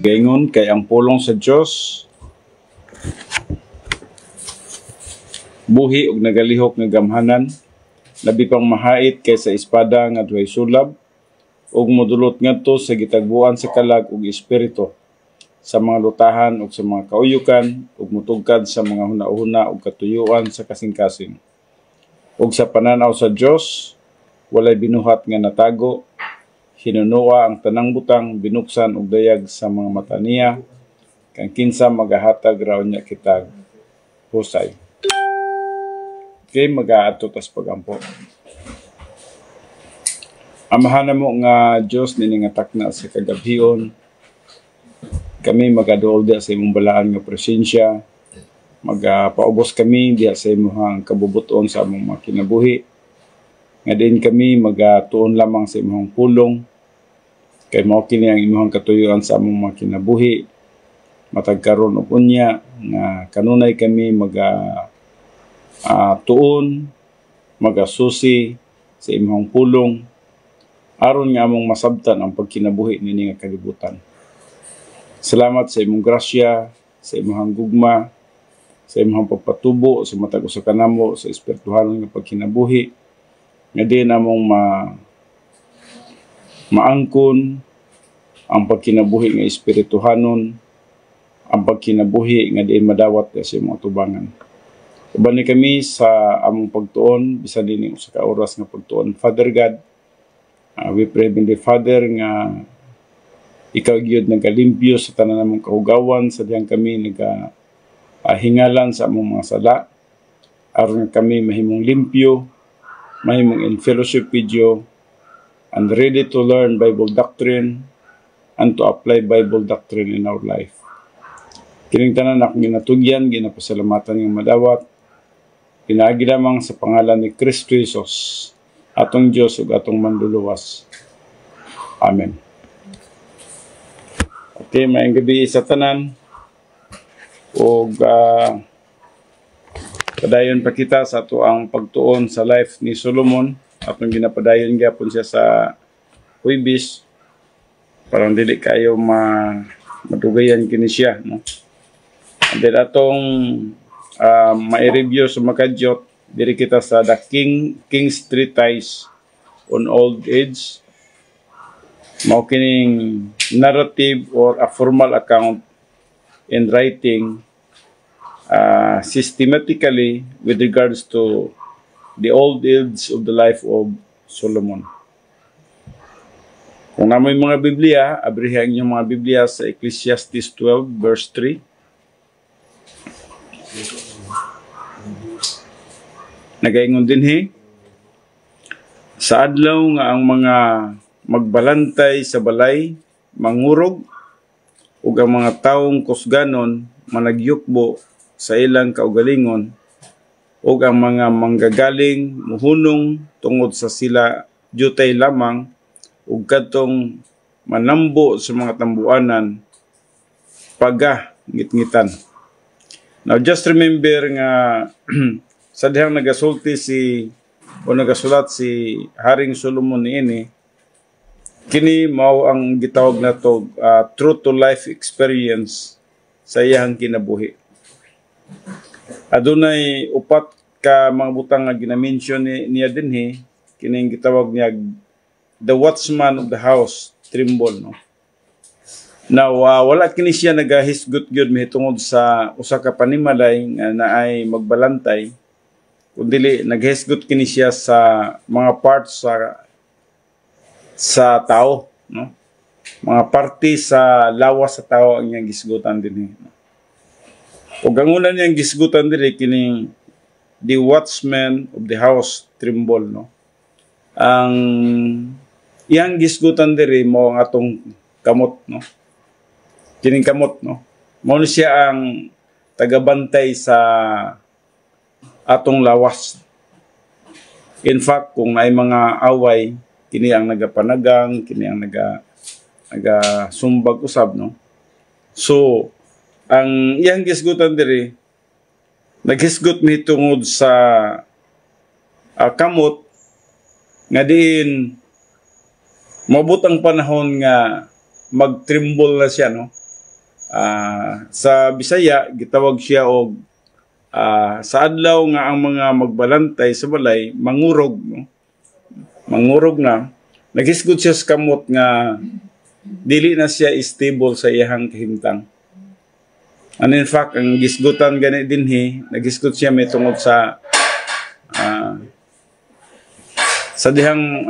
Gaingon kay ang pulong sa Dios buhi ug nagalihok nga gamhanan, labi pang mahait kaysa espada nga duhay sulab, ug modulot ngadto sa gitagbuan sa kalag ug espiritu, sa mga lutahan ug sa mga kauyukan, ug mutugkad sa mga hunahuna ug katuyuan sa kasing-kasing. Ug sa pananaw sa Dios walay binuhat nga natago, hinunua ang tanang butang, binuksan ug dayag sa mga mata niya, kang kinsa magahatag raw niya kitag husay. Okay, mag-aato tas pagampo. Amahan na mo nga Diyos niningatak na sa kagabhion. Kami magaduol diya sa imong balaan nga presensya. Magapaubos kami diya sa imong kabubuton sa among mga kinabuhi. Nga din kami magatuon lamang sa imong pulong. Kay mao kini ang imong katuyuan sa among mga kinabuhi. Matag karon og unya nga kanunay kami tuon, magasusi sa imong pulong, aron nga among masabtan ang pagkinabuhi nini nga kalibutan. Salamat sa imong grasya, sa imong gugma, sa imong pagpatubo, sa matag usa kanamo sa espirituhanon nga pagkinabuhi, nga din among maangkon ang pagkinabuhi nga espirituhanon, ang pagkinabuhi nga diin madawat sa imong atubangan. Uban ni kami sa among pagtuon, bisan din sa ka-oras nga pagtuon. Father God, we pray Heavenly Father nga ikaw gyud nagalimpyo sa tanan namong kahugawan, sa diyang kami hingalan sa among mga sala, aron kami mahimong limpyo, mahimong in fellowship with you, and ready to learn Bible doctrine and to apply Bible doctrine in our life. Kining tanan ako ginatugyan, ginapasalamatan ng madawat, pinaagi lamang sa pangalan ni Kristo Jesus, atong Diyos ug atong manluluwas. Amen. Okay, maayong gabi sa tanan. Ug padayon pa kita sa ato ang pagtuon sa life ni Solomon. Atong ginapadayon gyapon siya sa Huwebes. Parang dili kayo madugayan kini siya, no? And then atong ma-review sa makadyot diri kita sa The King's Treatise on Old Age. Mao kining narrative or a formal account in writing systematically with regards to the old age of the life of Solomon. Kung namoy mga Biblia, abrihan niyo mga Biblia sa Ecclesiastes 12 verse 3. Nagaingon din sa adlaw nga ang mga magbalantay sa balay mangurog ug ang mga taong kusganon managyukbo sa ilang kaugalingon ug ang mga manggagaling muhunong tungod sa sila jutay lamang ug kadtong manambo sa mga tambuanan ngit-ngitan. Now just remember nga sa dihang nagasulat si Haring Solomon niini, kini mao ang gitawag nato true to life experience sa iyang kinabuhi. Adunay upat ka mga butang nga gina-mention niya dinhi, kining gitawag niya the watchman of the house tremble, no? Now wala kini siya nagahisgot gyud mahitungod sa usa ka panimalay nga naay magbalantay, kundi naghisgot kini siya sa mga parts sa tao, no? Mga parte sa lawas sa tao ang iyang gisgutan dinhi. Ug ang una niyang gisgutan diri kining the watchman of the house tremble, no? Ang iyang gisgutan diri mo ang atong kamot, no? Kining kamot, no? Mao ni siya ang tagabantay sa atong lawas. In fact, kung may mga away, kini ang nagapanagang, kini ang nagasumbag usab, no? So, ang iyang gisgutan diri, naghisgot mi tungod sa kamot nga diin Mabot ang panahon nga mag-tremble na siya, no? Sa Bisaya gitawag siya og sa adlaw nga ang mga magbalantay sa balay mangurog, no? Mangurog na, naghisgot siya sa kamot nga dili na siya stable sa iyang kahimtang. And in fact, ang gisgutan gani dinhi, naghisgot siya may tungod sa dihang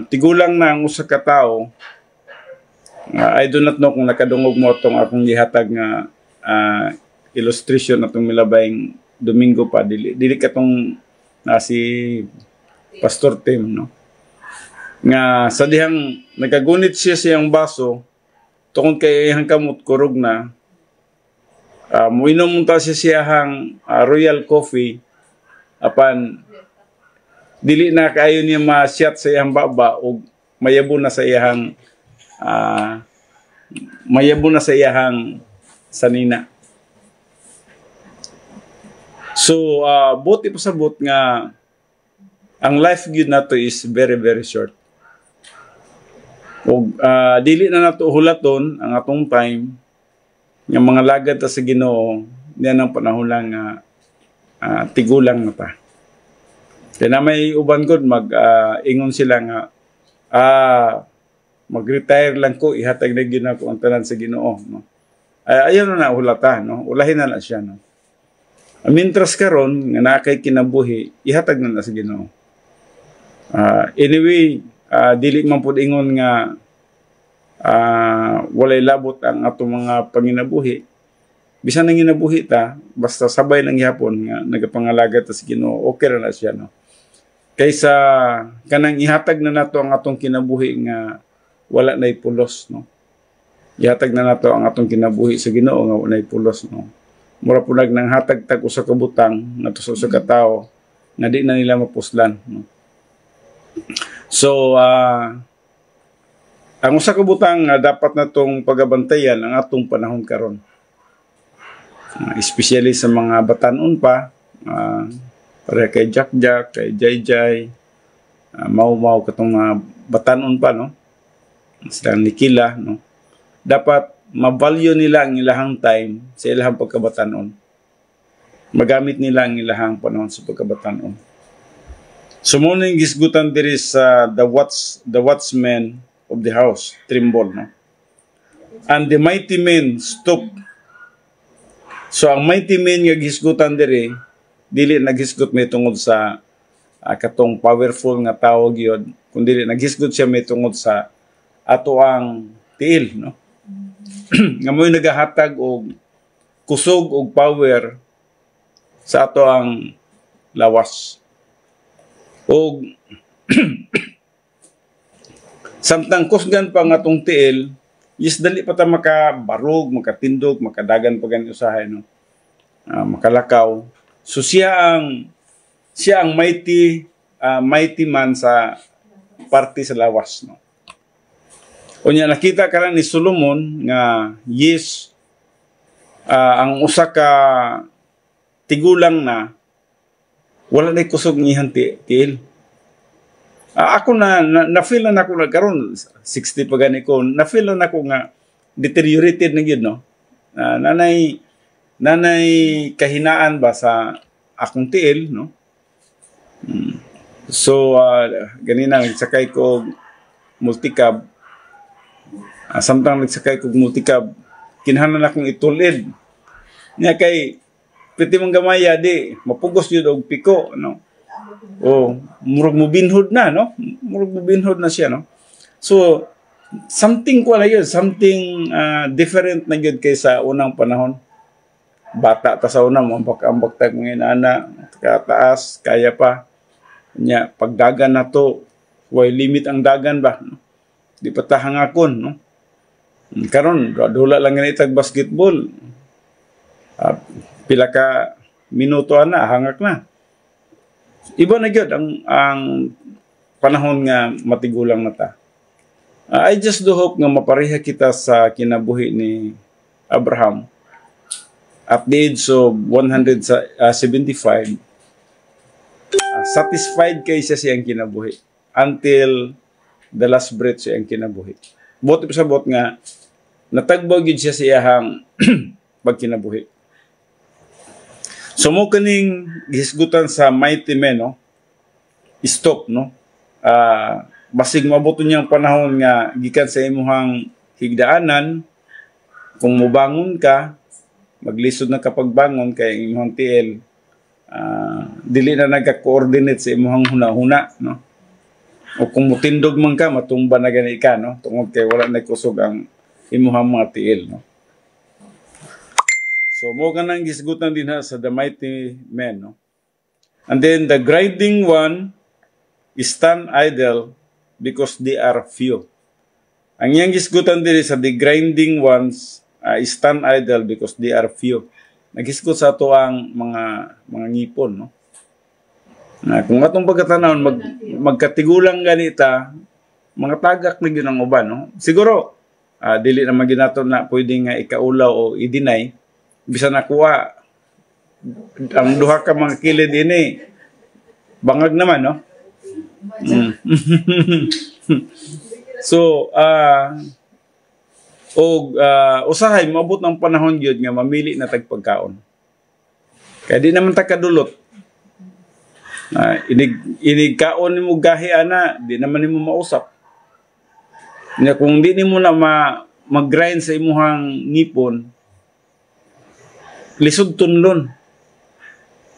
tigulang na ang usa ka tawo. I do not know kung nakadungog mo itong akong gihatag nga illustration atong milabayng Domingo pa. Dili katong si Pastor Tim, no? Nga sa dihang nagagunit siya siyang baso, tungod kay iyang kamot kurog na, muinom ta siya siyang royal coffee, apan dili na kayo niya ma-shot sa iyang baba o mayabo na sa iyang sanina. So, buti pa sabot nga ang life gyud nato is very, very short. O dili na nato hulaton ang atong time nga mga lagad ta sa Ginoo niya ng panahon lang tigulang na ta. Kaya na may uban gud ingon sila nga mag-retire lang ko, ihatag na gyud ako ang tanan sa Ginoo, no? Ayaw na hulata, no? Ulahin na siya, no? Mintras karon nga naa kay kinabuhi, ihatag na sa Ginoo. Anyway, dili man pud ingon nga walay labot ang atong mga panginabuhi. Bisan nang ginabuhi ta, basta sabay lang gyapon nga nagapangalagat ta sa Ginoo, okay ra na siya, no? Kaysa kanang ihatag na nato ang atong kinabuhi nga wala na'y pulos, no? Ihatag na nato ang atong kinabuhi sa Ginoo nga wala na'y pulos, no? Mura po nang hatag tag usa ka butang nato sa usa ka tawo nga di na nila mapuslan, no? So ang usa ka butang nga dapat natong pagabantayan ang atong panahon karon. Especially sa mga batanon pa, para kay Jack, kay Jay, mau katong batanon pa, no? Sila Nikila, no? Dapat mabalyo nila ang ilahang time sa ilahang pagkabatanon. Magamit nila ang ilahang panahon sa pagkabatanon. Sumuning gisgutan diri sa the watchman of the house, tremble, no? And the mighty men stoop. So ang mighty men nga gisgutan diri, dili naghisgot may tungod sa katong powerful nga tawag yun, kundi naghisgot siya may tungod sa ato ang tiil, no? Nga mo'y nagahatag og kusog og power sa ato ang lawas. Og samtang kusgan pa nga atong tiil, is dali pa ta makabarog, makatindog, makadagan pa ganito usahay, no? Makalakaw. So siya ang mighty man sa parte sa lawas, no? Unya nakita ka ni Solomon nga yes, ang usa ka tigulang na wala na kusog niyang tiil. Ako na-feel na ako karon 60 pa gani ko, na-feel na ako nga deteriorated na gyud, no? Nanay kahinaan ba sa akong tiil, no? So ganina nagsakay ko multicab. Samtang nagsakay ko multicab, kinahanglan akong itulid. Nya kay piti mong gamaya di mapugos jud og piko, no? Murag mo binhod na, no? Murag mo binhod na siya, no? So something ko na yun, something different na yun kaysa unang panahon. Bata ta sa una, ambak-ambak tag mga inana, kataas, kaya pa. Nya pagdagan na to, way limit ang dagan ba, no? Di pa ta hangakon, no? Karon dula lang nga itag basketball. Pila ka minuto na hangak na. Iba na gyud ang panahon nga matigulang na ta. I just do hope nga mapareha kita sa kinabuhi ni Abraham. At the age of 175, satisfied kay siya siyang kinabuhi until the last breath siya ang kinabuhi. Bot sa bot nga natagbaw gid siya sa iyang pagkinabuhi. So mo kaning gihisgutan sa mighty men, no? Stop, no? Basig mabuto niyang panahon nga gikan sa imuhang higdaanan, kung mubangon ka, maglisod na kapag bangon kay imuhang TL, dili na nagka-coordinate sa imuhang huna-huna, no? O kung mutindog man ka, matumba na gani ka, no? Tungod kay wala na kusog ang imuhang mga TL, no? So, mo ka nang gisgutan din ha sa the mighty men, no? And then, the grinding one is stand idle because they are few. Ang iyang gisgutan din sa the grinding ones is stand idle because they are few. Nagisgot sa ito ang mga ngipon, no? Kung atong pagkatanaw, magkatigulang ganita, mga tagak na yun ang uban, no? Siguro, dili na maginato na pwede nga ikaulaw o i-deny, bisa nakuha ang duha ka mga kilid ini bangag naman, no? So usahay maabot ng panahon gyud nga mamili na tagpagkaon, kaya di naman takadulot. Inig kaon nimo gahi ana, di naman nimo mausap nya. Kung di nimo na mag-grind sa imuhang ngipon, lisod tunlon.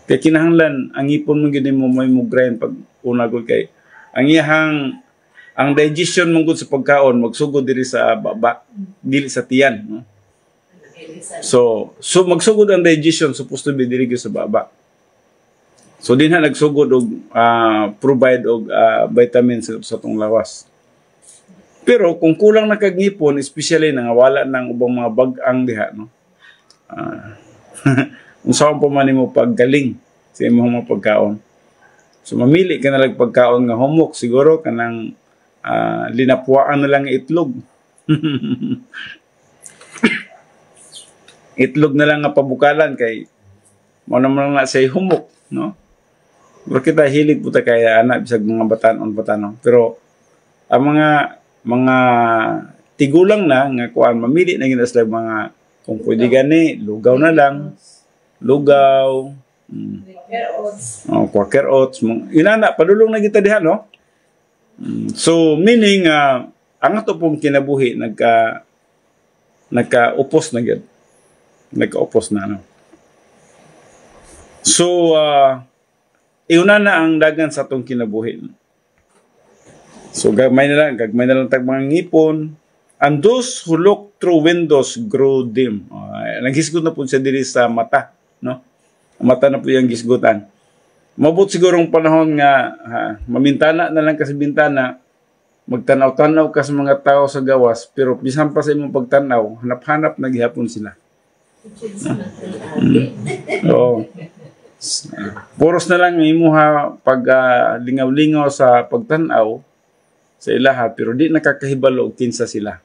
Kaya kinahanglan ang ipon mo gini mo may grind pag una ko kay ang digestion mo gud sa pagkaon magsugod diri sa baba, dili sa tiyan, no? So magsugod ang digestion supposed to be diri sa baba. So din ha nagsugod og provide og vitamins sa tong lawas. Pero kung kulang na kag ngipon, especially nga wala nang ubang mga bag-ang diha, no? Kung saan po man mo paggaling sa imong mga pagkaon. So mamili ka na lang pagkaon nga humok, siguro kanang linapwaan na lang itlog. Itlog na lang nga pabukalan kay mo naman na say humok, no? Pero kita hilig po ta kay anak bisag mga batanon. Pero ang mga tigulang na nga kuan mamili na gid sila mga, kung pwede gani, lugaw na lang. Lugaw. Quaker oats. Inana, padulong na kita diha, no? So, meaning, ang ato pong kinabuhi, nagka-upos na gid. Nagka-upos na, no? So, iuna na ang dagan sa atong kinabuhi. So, gagmay na lang tag mga ngipon. And those who look through windows grow dim. Naghisgot na po siya diri sa mata, no? Mata na po yung gisgutan. Mabot sigurong panahon nga mamintana na lang kasi bintana, magtanaw-tanaw ka sa mga tao sa gawas, pero bisan pa sa imong pagtanaw, hanap-hanap na gihapon sila. Puros na lang imuha pag lingaw-lingaw sa pagtanaw sa ilaha, pero di nakakahibalo og kinsa sila.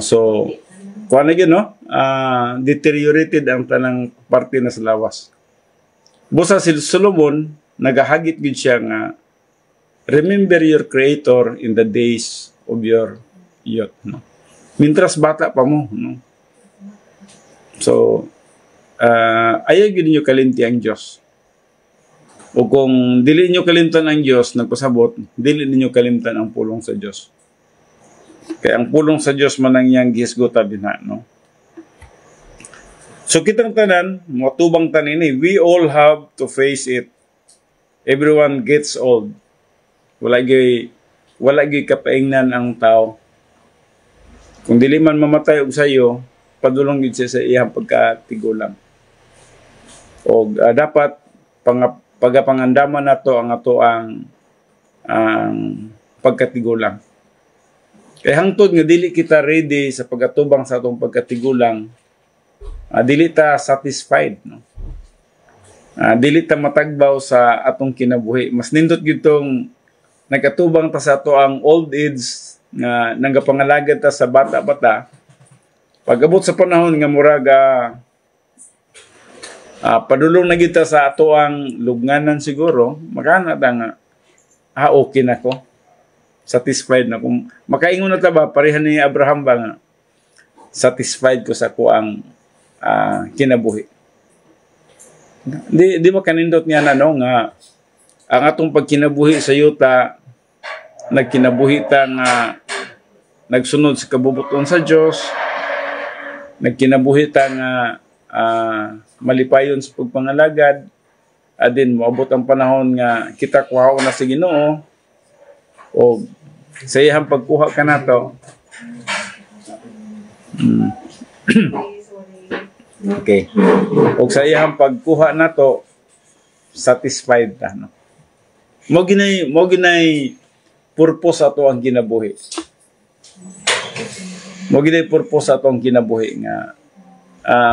So kuha na yun, no? Deteriorated ang tanang parte na sa lawas. Busa si Solomon, nagahagit gid siya nga, remember your Creator in the days of your youth, no? Mintras bata pa mo, no? So, ayaw gid niyo kalimti ang Diyos. O kung dili niyo kalimtan ang Diyos, nagpasabot, dili niyo kalimtan ang pulong sa Diyos. Kaya ang pulong sa Diyos man ang iyang gihisgota dinha, no? So kitang tanan, matubang tanin ni, we all have to face it. Everyone gets old. Wala gyud kapaingnan ang tao. Kung dili man mamatay og sayo, padulong gid siya sa iyang pagkatigulang. O dapat pagapangandaman nato ang ato ang pagkatigulang. Kaya hangtod nga dili kita ready sa pagatubang sa atong pagkatigulang, dili ta satisfied, no? Dili ta matagbaw sa atong kinabuhi. Mas nindot gyud tong nagkatubang ta sa ato ang old age nga nagapangalagad ta sa bata-bata. Pag-abot sa panahon nga murag padulong na kita sa ato ang lugnanan siguro, makana ta nga okay na ko. satisfied na. Kung makaingon na ta ba, parehan ni Abraham ba nga, satisfied ko sa kuang kinabuhi. Di ba kanindot niya na no, nga ang atong pagkinabuhi sa yuta, nagkinabuhi ta nga nagsunod sa kabubuton sa Dios, nagkinabuhi ta nga malipayon sa pagpangalagad, adin moabot ang panahon nga kita kuhaon na sa Ginoo o sa iyang pagkuha ka nato. Okay. O sa iyang pagkuha nato, satisfied ta no. Mo ginay purpose ato ang kinabuhi. Mo ginay purpose ato ang kinabuhi nga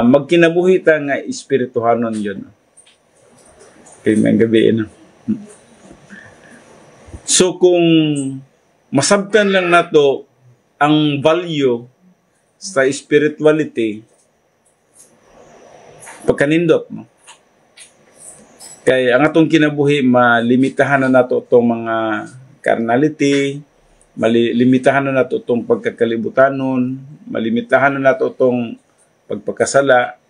magkinabuhi ta nga espirituhanon yun. Okay, may gabi na. So kung masabtan lang nato ang value sa spirituality, pagkanindot no. Kaya ang atong kinabuhi malimitahan na nato itong mga carnality, malimitahan na nato itong pagkakalibutannon, malimitahan na nato itong pagpakasala,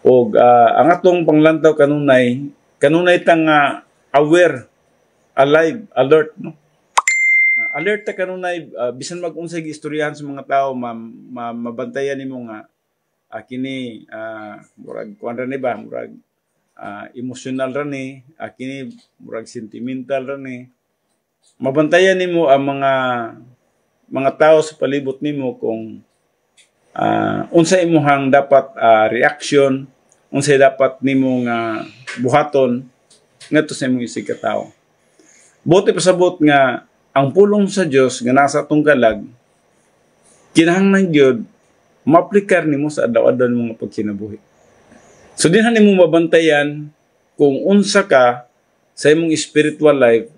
o ang atong panglantaw kanunay tang aware, alive, alert no. Alert ta kanunay bisan mag-unsay istoryahan sa mga tao mabantayan nimo nga kini murag kuan ra ni ba, murag emotional ra ni, kini murag sentimental ra ni. Mabantayan nimo ang mga tao sa palibot nimo kung unsay imong dapat reaction, unsay dapat nimong buhaton ngadto sa imong isig ka tawo. Buti pasabot nga ang pulong sa Dios nga nasa atong kalag kinahanglan gyud maaplikar nimo sa adlaw-adlaw mga pagkinabuhi. So dinhan nimo mabantayan kung unsa ka sa imong spiritual life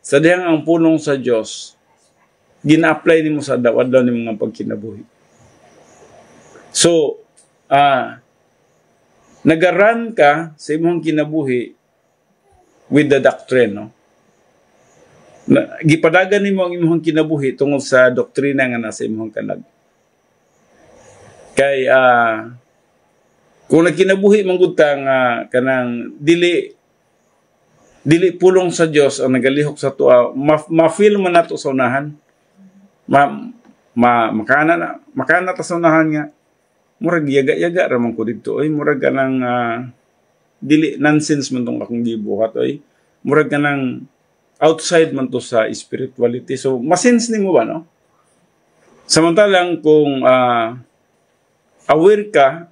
sa dihang ang pulong sa Dios gina-apply nimo sa adlaw-adlaw nimo mga pagkinabuhi. So nagaran ka sa imong kinabuhi with the doctrine no. Gipadagan nimo ang imong kinabuhi tungod sa doktrina nga nasa imong kalag. Kay kung nagkinabuhi man gud ta nga kanang dili pulong sa Dios ang nagalihok sa tuwa, ma-feel man nato sa unahan. Makana ta sa unahan nga murag yaga-yaga ra man ko didto oy, murag kanang dili nonsense man tong akong gibuhat oy. Murag kanang outside man to sa spirituality. So masense nimo ba no? Samantalang kung aware ka,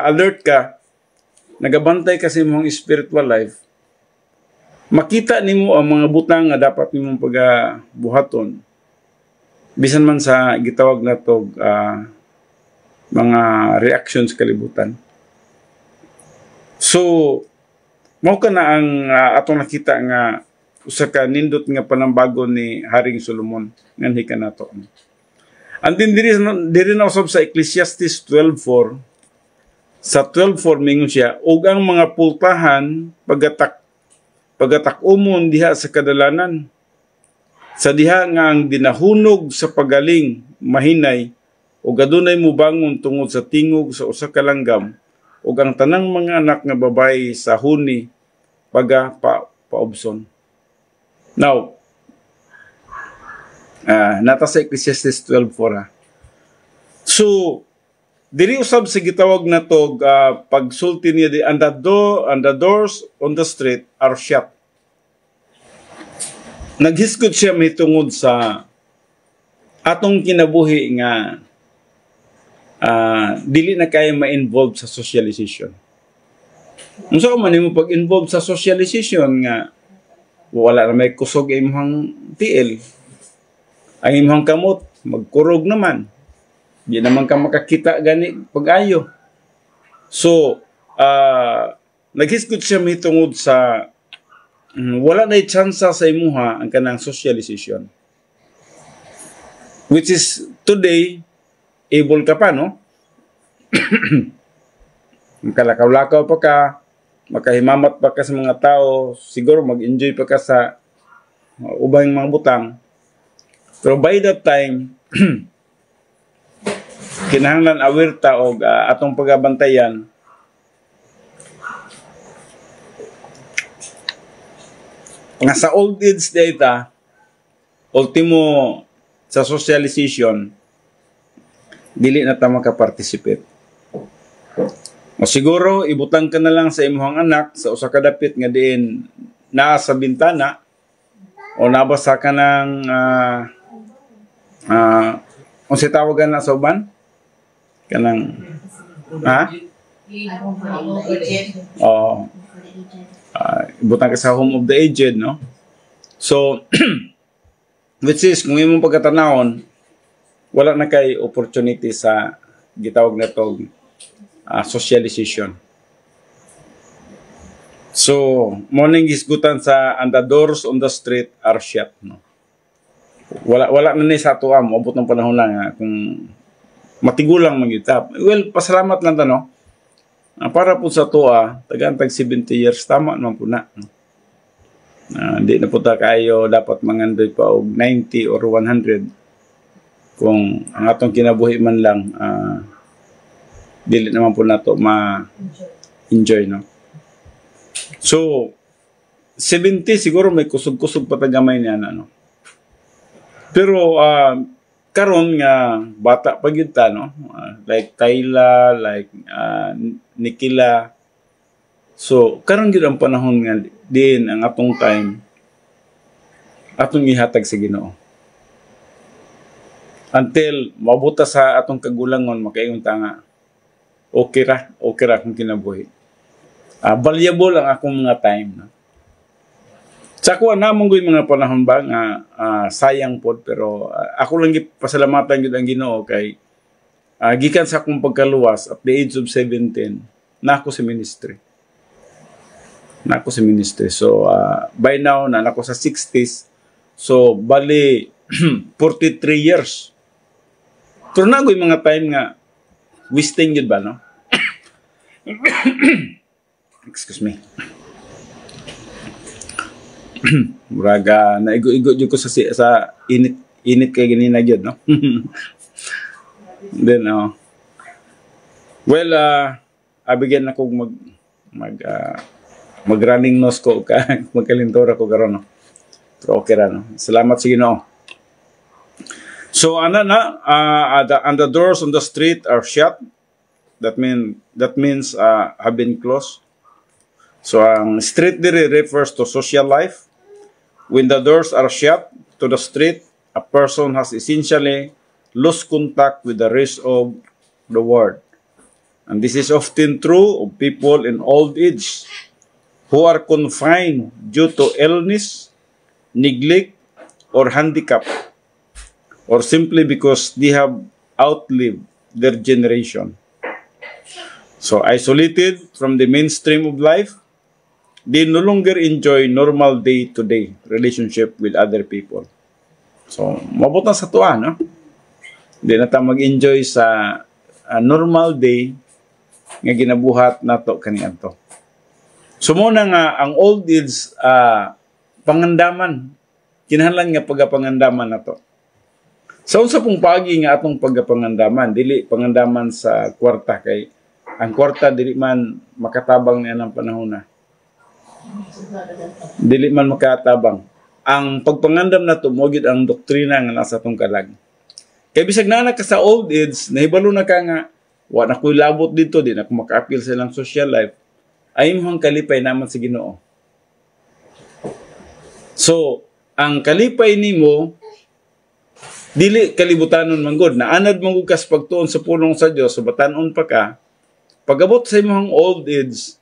alert ka, nagabantay ka sa imong spiritual life, makita nimo ang mga butang nga dapat nimong pagabuhaton. Bisan man sa gitawag na to mga reactions kalibutan. So, mao ka na ang atong nakita nga usa ka nindot nga panambago ni Haring Solomon nganhi ka nato. Andin diri na usab sa Ecclesiastes 12:4. Sa 12:4 mingon siya, ug ang mga pultahan pagatak-umon diha sa kadalanan. Sa diha nga ang dinahunog sa pagaling mahinay ug adunay mubangon tungod sa tingog sa usa ka langgam ug ang tanang mga anak nga babayi sa huni paubson. Now, nata sa Ecclesiastes 12:4. So, diri usab sa gitawag na to pagsulti niya and the doors on the street are shut. Naghisgot siya mahitungod sa atong kinabuhi nga dili na kaya ma-involve sa socialization. Unsa man nimo pag-involve sa socialization nga wala na may kusog imong TL. Ang imong kamot magkurog naman. Di naman ka makakita gani pag-ayo. So, naghisgot siya mahitungod sa wala na tsansa sa imuha ang kanang socialization. Which is today able ka pa no? Makalakaw-lakaw pa ka, makahimamat pa ka sa mga tao, siguro mag-enjoy pa ka sa ubang mga butang. Pero by that time, kinahanglan aware ta og atong pagabantayan nga sa old age data, ultimo sa socialization, dili na ta makaparticipate. O siguro, ibutang ka na lang sa imuhang anak sa usa ka dapit nga diin naa sa bintana o nabasa ka ng unsa tawagan na sa uban? Kanang ibutang ka sa home of the aged, no? So, which is, kung imong pagkatanawon, wala na kay opportunity sa gitawag na itong socialization. So, morning isgutan sa and the doors on the street are shut, no? Wala na ni sa tuwa mo, abot ng panahon lang kung matigulang magyutap. Well, pasalamat lang ta, no? Para po sa tuwa, tag 70 years, tama naman po na. Hindi na po ta kayo dapat mangandoy pa og 90 or 100 kung ang atong kinabuhi man lang dili naman po nato ma-enjoy, no? So 70 siguro may kusog-kusog pa tagamay niya na, no? Pero karon nga bata pa gyud ta, no? Like Kayla, like Nikila. So karon gyud ang panahon nga din ang atong time atong ihatag sa Ginoo. Until mabuta sa atong kagulangon, makaingon ta nga okay ra kung kinabuhi. Valuable ang akong mga time, no? Sa ako namang goy mga panahon ba nga sayang pod, pero ako lang gipasalamatan gyud ang Ginoo kay gikan sa akong pagkaluwas at the age of 17 na ako sa ministry. So by now na ako sa 60s. So bali 43 years. Pero na goy mga time nga wasting yun ba, no? Excuse me. Muraga naigo-igo jud ko sa init kay ganina gyud, no? Then well, abigyan ako mag running nose ko ka magkalintura ko karon, no? Pero okay ra, no? Salamat sa Ginoo. So and the doors on the street are shut. That means have been closed. So ang street dire refers to social life. When the doors are shut to the street, a person has essentially lost contact with the rest of the world. And this is often true of people in old age who are confined due to illness, neglect, or handicap, or simply because they have outlived their generation. So isolated from the mainstream of life, they no longer enjoy normal day-to-day relationship with other people. So, mabutan sa tuwa, no? Hindi na tayo mag-enjoy sa normal day nga ginabuhat nato kaniadto. So, muna nga, ang old age, pangandaman. Kinahanglan nga pagapangandaman nato. Sa unsa pong pagi nga atong pagapangandaman, dili pangandaman sa kwarta, kay ang kwarta dili man makatabang niya ng panahon na. Dili man makatabang. Ang pagpangandam na to, mogid ang doktrina nga nasa tong kalag. Kaya bisag na ka sa old age, nahibalo na ka nga, wa na ko'y labot dito, di na ko maka-appeal sa ilang social life, ay imong kalipay naman sa Ginoo. So, ang kalipay nimo, dili kalibutanon manggod, na anad manggod kas pagtuon sa pulong sa Dios, so batanon pa ka, pag-abot sa imong old age,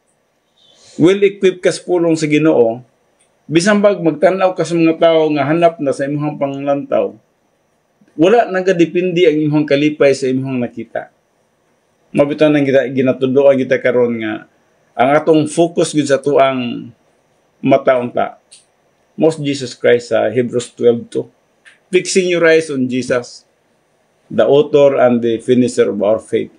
well-equipped ka sa pulong sa Ginoo, bisan bag magtanaw ka sa mga tao nga hanap na sa imong panglantaw, wala nagadepende ang imong kalipay sa imong nakita. Mabitaw nang ginatuduan kita karon nga ang atong focus gid sa tuang mataunta. Most Jesus Christ sa Hebrews 12:2. Fixing your eyes on Jesus, the author and the finisher of our faith.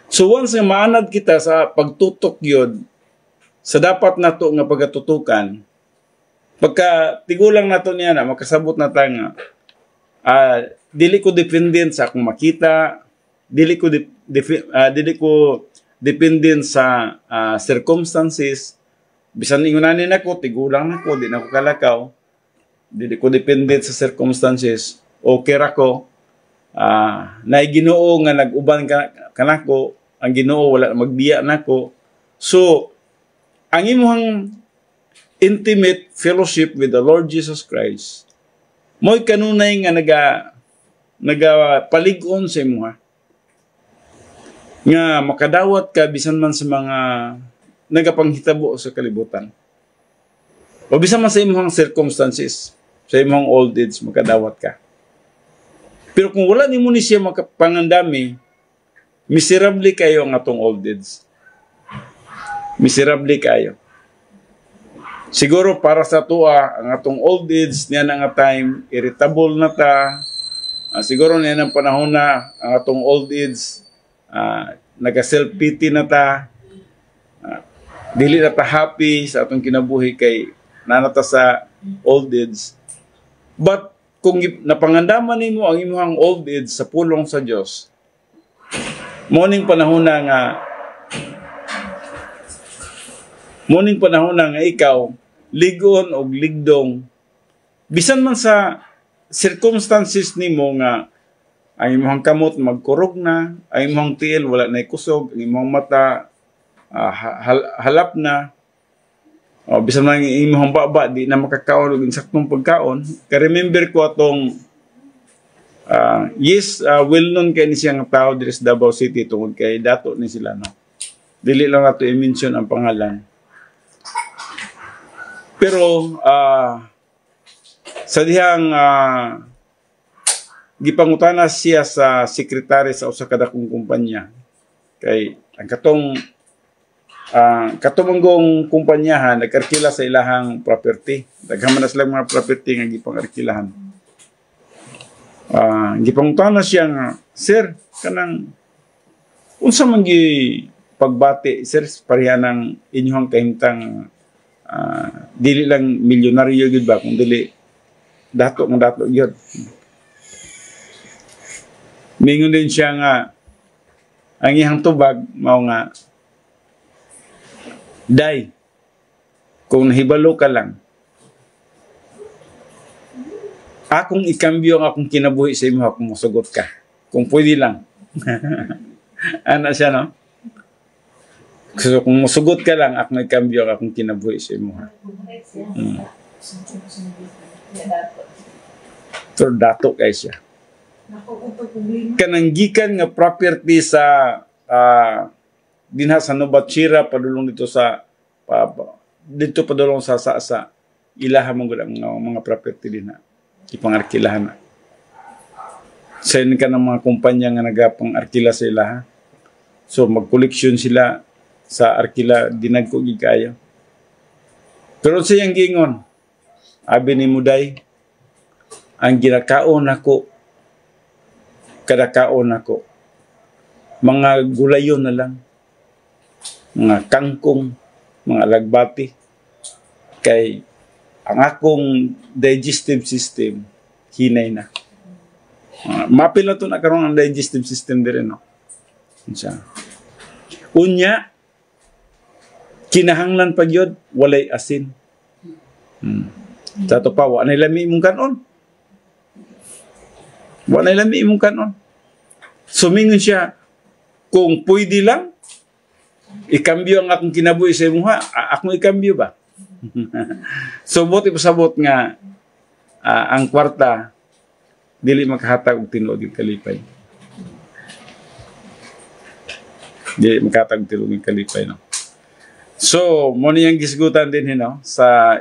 So once nga maanad kita sa pagtutok yun, sa dapat nato nga pagatutukan, pagka tigulang nato niya na, makasabot na tayo nga, Dili ko dependent sa akong makita, dili ko dependent sa circumstances. Bisan ingunanin ako, tigulang ako, di na ako kalakaw. Dili ko dependent sa circumstances. Okay ra ko. Naay Ginoo nga nag-uban kanako, ang Ginoo wala magbiya nako. So, ang imong intimate fellowship with the Lord Jesus Christ, mo'y kanunay nga nagapalig-on sa imo nga makadawat ka bisan man sa mga nagapanghitabo sa kalibutan. O bisan man sa imong circumstances, sa imong old age, makadawat ka. Pero kung wala nimo ni siya makapangandami, miserable kayo ang atong old age. Miserable kayo. Siguro para sa tuwa, ang atong old age niya na nga time, irritable na ta. Siguro niya ng panahon na ang atong old age, nag-self-pity na ta. Dili na ta happy sa atong kinabuhi kay nanata sa old age. But kung napangandaman nimo ang imong old age sa pulong sa Dios, morning panahon na nga ikaw ligon og ligdong bisan man sa circumstances nimo nga ang imong kamot magkurog na, ang imong tiil wala na kusog, ang imong mata halap na, bisan man ang imong baba di na makakaon og insaktong pagkaon. Ka-remember ko atong well known kay ni siyang tao diri sa Davao City tungod kay dato ni sila, no. Dili lang nato i-mention ang pangalan. Pero sa dihang gipangutana siya sa sekretary sa usa ka dakong kumpanya kay ang katumanggong kumpanyahan nag-arkila sa ilahang property. Daghan man sila mga property nga gipang-arkilahan. Gipangutana siya nga, sir, kanang unsa man gi pagbati, sir, pareha ng inyong kahimtang dili lang milyonaryo gyud ba, kung dili dato gyud. Mingon din siya nga ang iyang tubag mao nga, day, kung nahibalo ka lang, akong ikambyo ang akong kinabuhi sa imo kung musugot ka. Kung pwede lang. Ano siya, no? So, kung musugot ka lang, akong ikambyo ang akong kinabuhi sa imo. Pero dato kayo siya. Kananggikan nga property sa dinha sa Novachira padulong dito sa padulong sa ilaha mong mga property dinha ipang-arkilahan na. Send ka ng mga kumpanya nga nagapang-arkila sa ilaha. So mag-koleksyon sila sa arkila dinagko gikayo. Pero siyang gingon, abi ni Muday, ang ginakaon nako kadakaon nako mga gulayon na lang, mga kangkong, mga lagbati, kay ang akong digestive system hinay na. Mapil na ito na karoon ang digestive system din, no? Unya, kinahanglan pag yun, walay asin. Sa ito pa, wala na lami imong kanon. Wala na lami imong kanon. Sumingon siya, kung pwede lang, ikambyo ang akong kinabuhi sa imuha, akong ikambyo ba? So, buti pasabot nga, ang kwarta, dili makahatag og tinuod ng kalipay. Dili makahatag og tinuod ng kalipay, no? So, mo niyang gisgutan din, no? Sa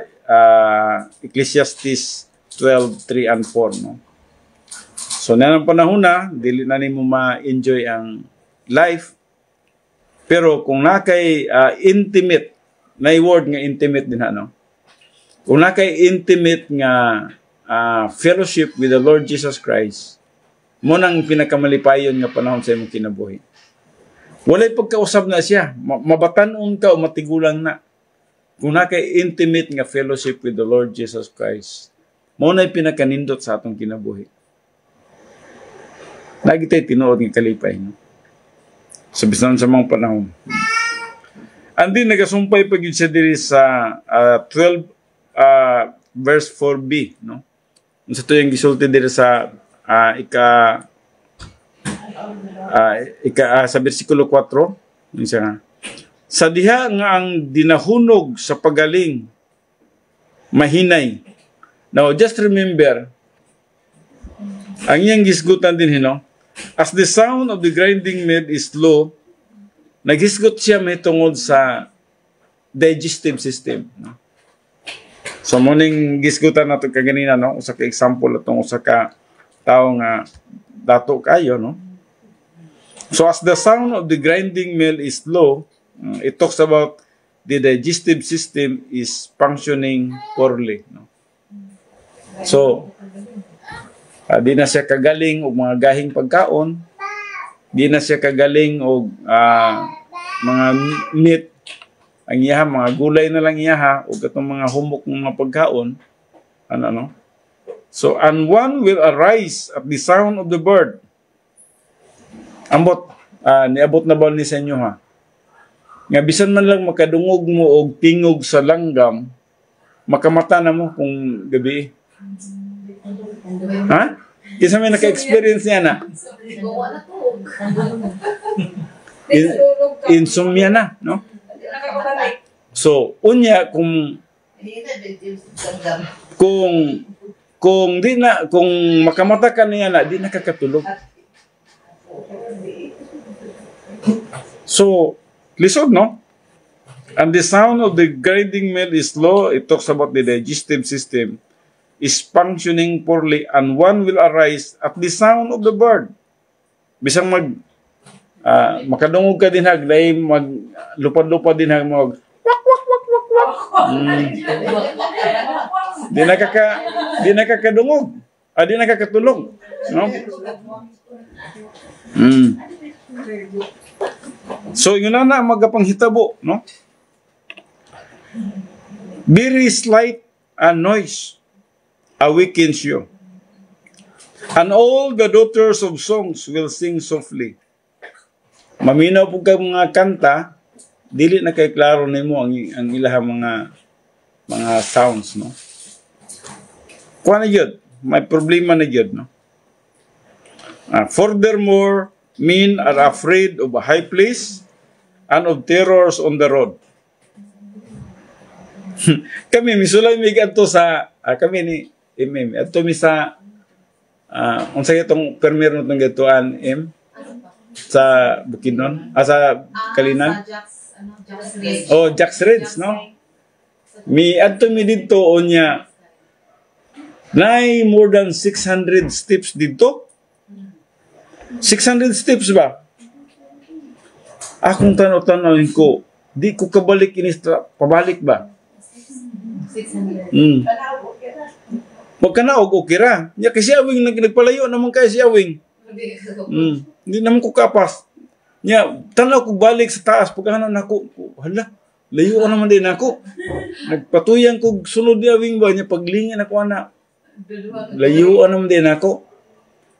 Ecclesiastes 12:3 and 4, no? So, nanang panahon na, dili na nimo ma-enjoy ang life. Pero kung nakay intimate, na word nga intimate din, no? Kung nakay intimate nga fellowship with the Lord Jesus Christ, mo nang pinakamalipayon nga panahon sa imong kinabuhi. Walay pagkausap na siya, mabatanon ka o matigulang na. Kung nakay intimate nga fellowship with the Lord Jesus Christ, mo na'y pinakanindot sa atong kinabuhi. Lagi tayo tinuod ng kalipay. No? Sa bisan sa mga panahon. Andi nagasumpay pag yun siya diri sa 12 verse 4b. No? Sa ito yung gisulti diri sa sa versikulo 4. Yun siya. Sa diha nga ang dinahunog sa pagaling, mahinay. Now, just remember, ang iyang gisgutan din, as the sound of the grinding mill is low, naghisgot siya may tungod sa digestive system. No? So, muning gisgutan natin kaganina, no? Usa ka example itong usa ka tao nga dato kayo, no? So, as the sound of the grinding mill is low, it talks about the digestive system is functioning poorly. No? So, di na siya kagaling og mga gahing pagkaon, di na siya kagaling og mga meat, ang iyaha, mga gulay na lang iyaha, o katong mga humok ng mga pagkaon, no? So, and one will arise at the sound of the bird. Ambot, niabot na ba ni sa inyo, ha? Nga bisan man lang makadungog mo og tingog sa langgam, makamata na mo kung gabi. Ha? Isa may naka-experience niya na? Insomnia na, no? So, unya kung makamata ka niya na, di nakakatulog. So, lisod, no? And the sound of the grinding mill is low. It talks about the digestive system is functioning poorly, and one will arise at the sound of the bird. Bisang makadungog ka din hag, dahil lupad-lupad din hag, wak, wak, wak, wak, wak. Di nakakadungog. Di nakakatulog. No? So, yun na magapanghitabo, no? Very slight noise awakens you. And all the daughters of songs will sing softly. Maminaw po ka mga kanta, dili na kay klaro nimo ang ilahang mga sounds, no? Kuha na yun. May problema na yun, no? Furthermore, men are afraid of a high place and of terrors on the road. Kami, misulay mig ato sa, kami ni ato mi sa, unsay itong permiro itong gatuan, sa Bukidnon, sa Kalinan. Jack's Reds, no? Mi ato mi dito onya, nay more than 600 steps dito. 600 steps ba? Akong tanaw-tanawin ko, di ko kabalik pabalik ba? 600. Wag ka na, okay ra. Nya kasi awing nagpalayo naman kayo si awing. Hindi naman ko kapas. Nya, tanaw ko balik sa taas, pagkahanan ako, hala, layo ko naman din ako. Nagpatuyan ko, sunod di awing ba, nya paglingin ako na, layo ko naman din ako.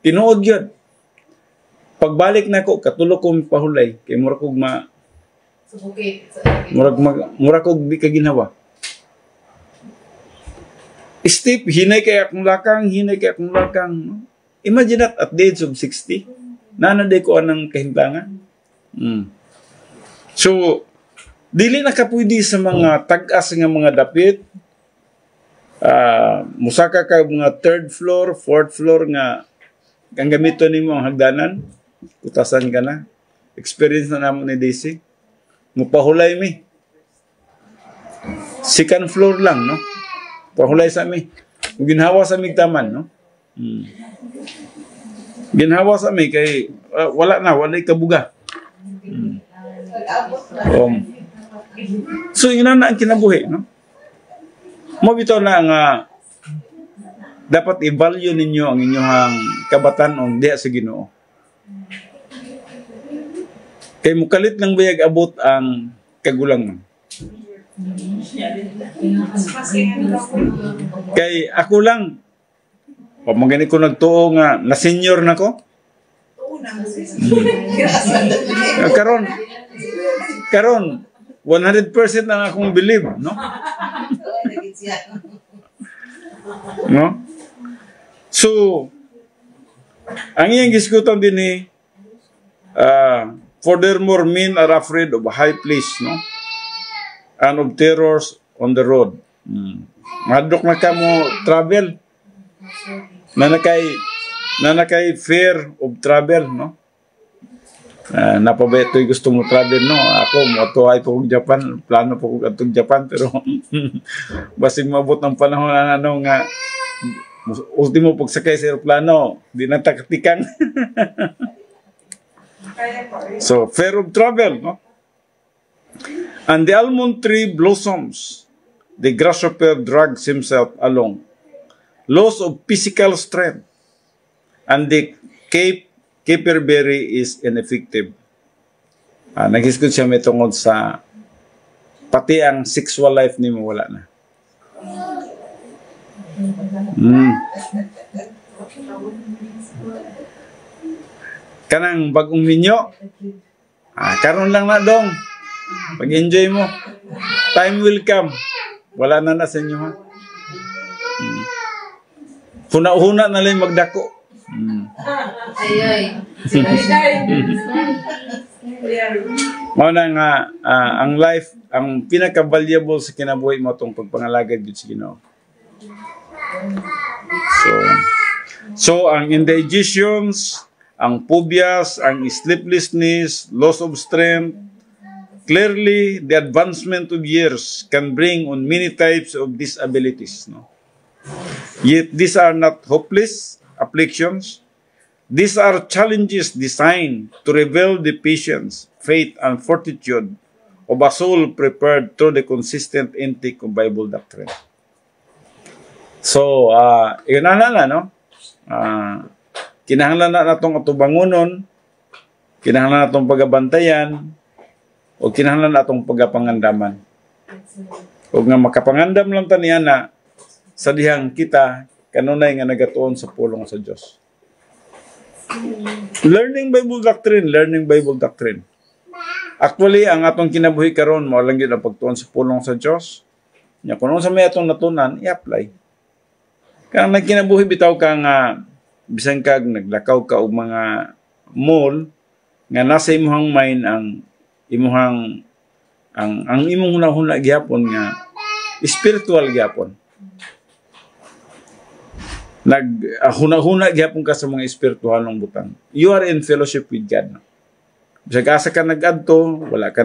Tinuod yun. Pagbalik na ako, katulog kong pahulay, kay mura kong mura kong di ka ginawa. Steve, hinay kay akong lakang. Imagine that at the age of 60, nanaday ko anang kahintangan. So, dili na kapwede sa mga tag-as nga mga dapit, musaka ka mga 3rd floor, 4th floor nga ang gamiton nimo ang hagdanan, kutasan ka na. Experience na namo ni Daisy. Mupahulay mi. 2nd floor lang, no? Pahulay sa mi. Ginhawa sa mi taman, no? Ginhawa sa mi kay wala kabuga. So yun na ang kinabuhi, no? Mo bitaw na nga dapat i-value ninyo ang inyong kabatanon diha sa Ginoo. Kay mukalit lang bayag abot ang kagulangan. Kay ako lang, pamagani ko nagtuo nga na senior na ko. Karon 100% ang akong believe, no? No? So, ang iyang gisgutan din ni furthermore, men are afraid of a high place, no? And of terrors on the road. Madok na ka mo travel. Nanakay fear of travel, no? Napabeto'y gusto mo travel, no? Ako, motuhay po kong Japan. Plano po kong atong Japan, pero basig mabot ng panahon na nga ultimo pagsakay sa aeroplano, di na taktikan. So, fear of travel, no? And the almond tree blossoms. The grasshopper drags himself along. Loss of physical strength. And the caperberry is ineffective. Nag-isgot siya may tungod sa pati ang sexual life ni mo wala na. Kanang bagong ninyo, karon lang na dong. Pag-enjoy mo. Time will come. Wala na sa inyo, ha? Huna-huna na lang magdako. Mauna nga, ang life, ang pinaka-valuable sa kinabuhi mo itong pagpangalagad yun sa Ginoo. So, ang indigestions, ang phobias, ang sleeplessness, loss of strength, clearly, the advancement of years can bring on many types of disabilities. No? Yet, these are not hopeless afflictions. These are challenges designed to reveal the patience, faith, and fortitude of a soul prepared through the consistent intake of Bible doctrine. So, iganala, no? Kinahanglan na itong atubangunon, kinahanglan na itong pagabantayan, o kinahanglan na itong pagapangandaman. O nga makapangandam lang taniya na sa dihang kita, kanunay nga nagatuon sa pulong sa Diyos. Learning Bible doctrine. Actually, ang atong kinabuhi karon mo lang yun ang pagtuon sa pulong sa Diyos. Nya kung sa may atong natunan, i-apply. Kaya nagkinabuhi bitaw ka nga bisan kag naglakaw ka og mga mall nga nasa imuhang mind ang imong hunahuna gyapon nga spiritual gyapon. Huna-huna gyapon ka sa mga espirituhalong butang. You are in fellowship with God. No? Bisag asa ka nag-adto, wala ka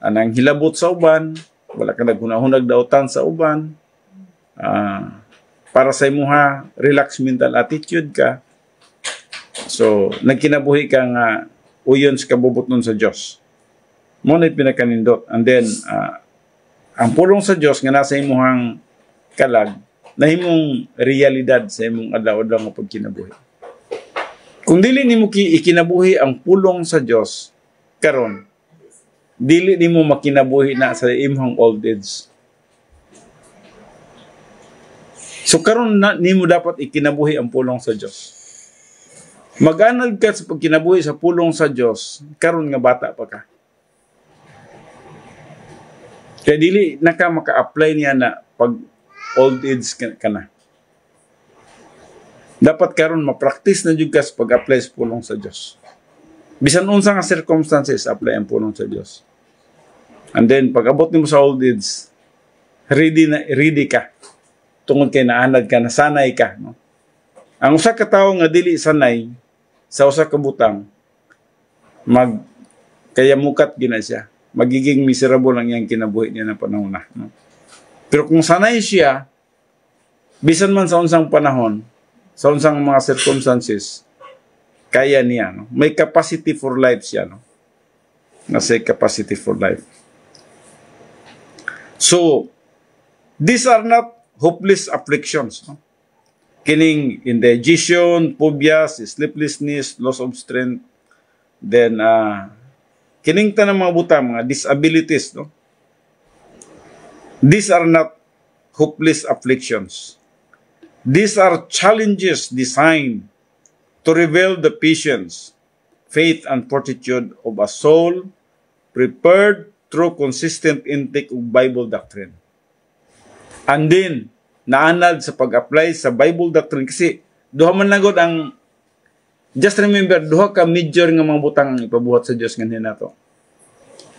anang hilabot sa uban, wala ka naghunahunag dautan sa uban. Para sa imuha, relax mental attitude ka. So, nagkinabuhi ka nga uyon sa kabubot nun sa Diyos. Muna pinakanindot. And then, ang pulong sa Diyos nga nasa imuhang kalag, na himong realidad sa imong adlaw-adlaw nga pagkinabuhi. Kung dili nimo ikinabuhi ang pulong sa Diyos karon, dili nimo makinabuhi na sa imong old age. So karon na nimo dapat ikinabuhi ang pulong sa Diyos. Mag-anad ka sa pagkinabuhi sa pulong sa Diyos karon nga bata pa ka. Kaya dili na ka maka-apply niya na pag old age ka na. Dapat karon ma-practice na jud ka sa pag-apply sa pulong sa Dios. Bisan unsa nga circumstances, apply ang pulong sa Dios. And then pag abot nimo sa old age, ready ka. Tungod kay naanad ka, nasanay ka, no? Ang usa ka tawo nga dili sanay sa usa ka butang, kaya mukat gina siya. Magiging miserable lang yang kinabuhi niya na panahon na, no? Pero kung sanay siya, bisan man sa unsang panahon, sa unsang mga circumstances, kaya niya. No? May capacity for life siya. No? Nasa capacity for life. So, these are not hopeless afflictions. No? Kining indigestion, phobias, sleeplessness, loss of strength, then, kining tanang mga butang, mga disabilities, no? These are not hopeless afflictions. These are challenges designed to reveal the patience, faith, and fortitude of a soul prepared through consistent intake of Bible doctrine. And then, naanad sa pag-apply sa Bible doctrine kasi duha man lagod ang just remember duha ka major nga mga butang ipabuhat sa Dios nganhin nato.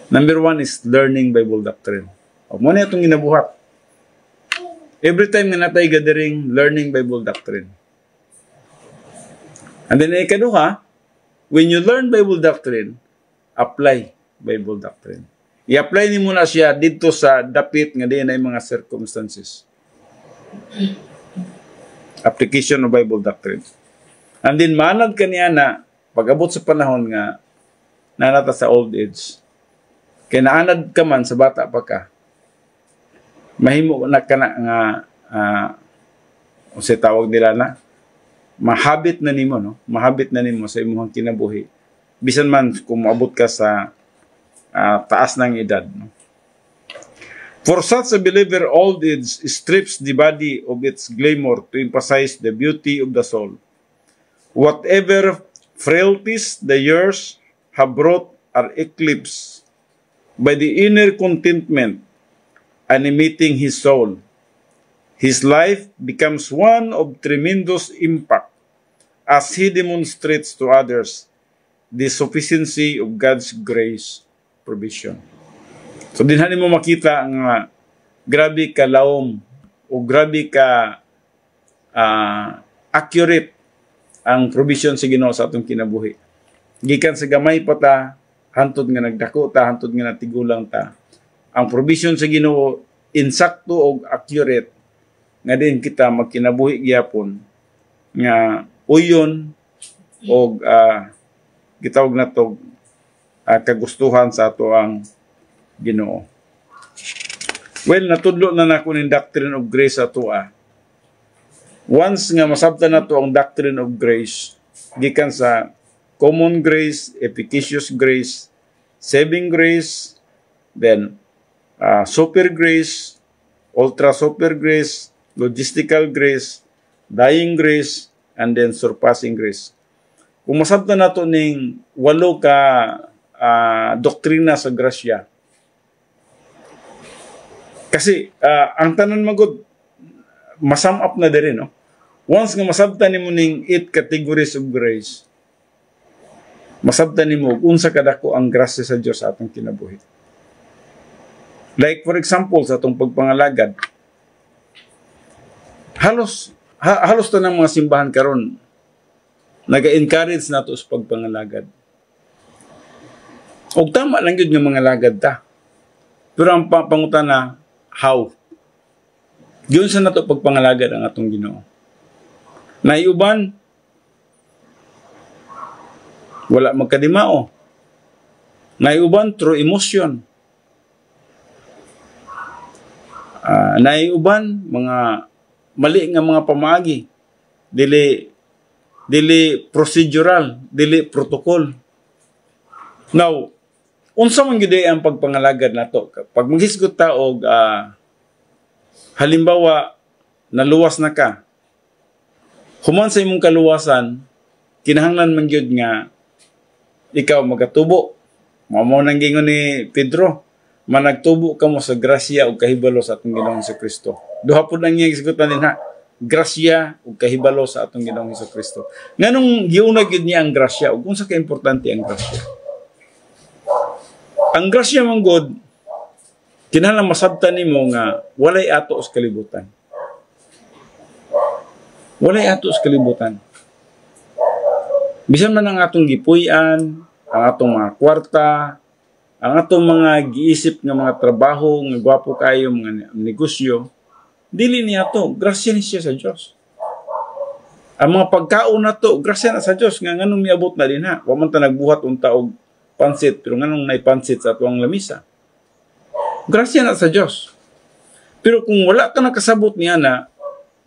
Number 1 is learning Bible doctrine. O mo na itong ginabuhat. Every time nga natay gathering, learning Bible doctrine. And then ikaduha, when you learn Bible doctrine, apply Bible doctrine. I-apply ni mo na siya dito sa dapit nga diyan ay mga circumstances. Application of Bible doctrine. And then manad kaniya na pag-abot sa panahon nga nanata sa old age. Kaya naanad ka man sa bata pa ka. Mahimo na ka na nga o sa tawag nila na mahabit na nimo, no? Mahabit na nimo sa imong kinabuhi. Bisan man kung maabot ka sa taas ng edad, no? For such a believer, old age strips the body of its glamour to emphasize the beauty of the soul. Whatever frailties the years have brought are eclipsed by the inner contentment animating his soul. His life becomes one of tremendous impact as he demonstrates to others the sufficiency of God's grace provision. So dinhan mo makita nga grabe ka laom o grabe ka accurate ang provision sa Ginoo sa atong kinabuhi. Gikan sa gamay pa ta, hantod nga nagdako ta, hantod nga natigulang ta. Ang provision sa Ginoo insakto o accurate nga din kita magkinabuhi gyapon nga uyon o gitawag na to kagustuhan sa ato ang Ginoo. Well, natudlo na nako ning doctrine of grace ato Once nga masabtan nato ang doctrine of grace, gikan sa common grace, efficacious grace, saving grace, then super grace, ultra super grace, logistical grace, dying grace, and then surpassing grace. Kung masabtan nato ning 8 ka doktrina sa grasya, kasi ang tanan magud masum up na diri, no? Once nga masabtan nimo ning 8 categories of grace, masabtan nimo unsa kadako ang grasya sa Dios sa atong kinabuhi. Like for example sa atong pagpangalagad, halos tanang mga simbahan karon naga-encourage nato sa pagpangalagad. Og tama lang gyud nga mga lagad ta. Pero ang pangutana, how? Diyon sa nato pagpangalagad ang atong Ginoo. Naiuban, wala magkadimao. Naiuban, through emotion. Naiuban, mga mali nga mga pamagi. Dili procedural, dili protocol. Now, unsa man gyud ang pagpangalagad nato? Pag maghisgot ta og halimbawa naluwas na ka, human sa imong kaluwasan, kinahanglan man gyud nga ikaw magatubo. Mao nang gingon ni Pedro, managtubo ka mo sa grasya ug kahibalo sa atong Ginoong Hesukristo. Duha pud ang iyang isgutan din grasya ug kahibalo sa atong Ginoong Hesukristo. Nganong giunag gyud niya ang grasya ug unsa ka importante ang grasya? Ang grasya man God, kinahanglan masabtan nimo nga walay ato sa kalibutan. Walay ato sa kalibutan. Bisan man ang atong gipuy-an, ang atong mga kwarta, ang atong mga giisip nga mga trabaho, nga gwapo kayo, mga negosyo, dili niya to, grasya ni siya sa Dios. Ang mga pagkaon na to, grasya na sa Dios, nga nganong niabot na din ha. Wa man ta nagbuhat unta og pansit, pero nganong nay pansit sa atong lamisa. Grasya na sa Dios. Pero kung wala ka nakasabot niya na,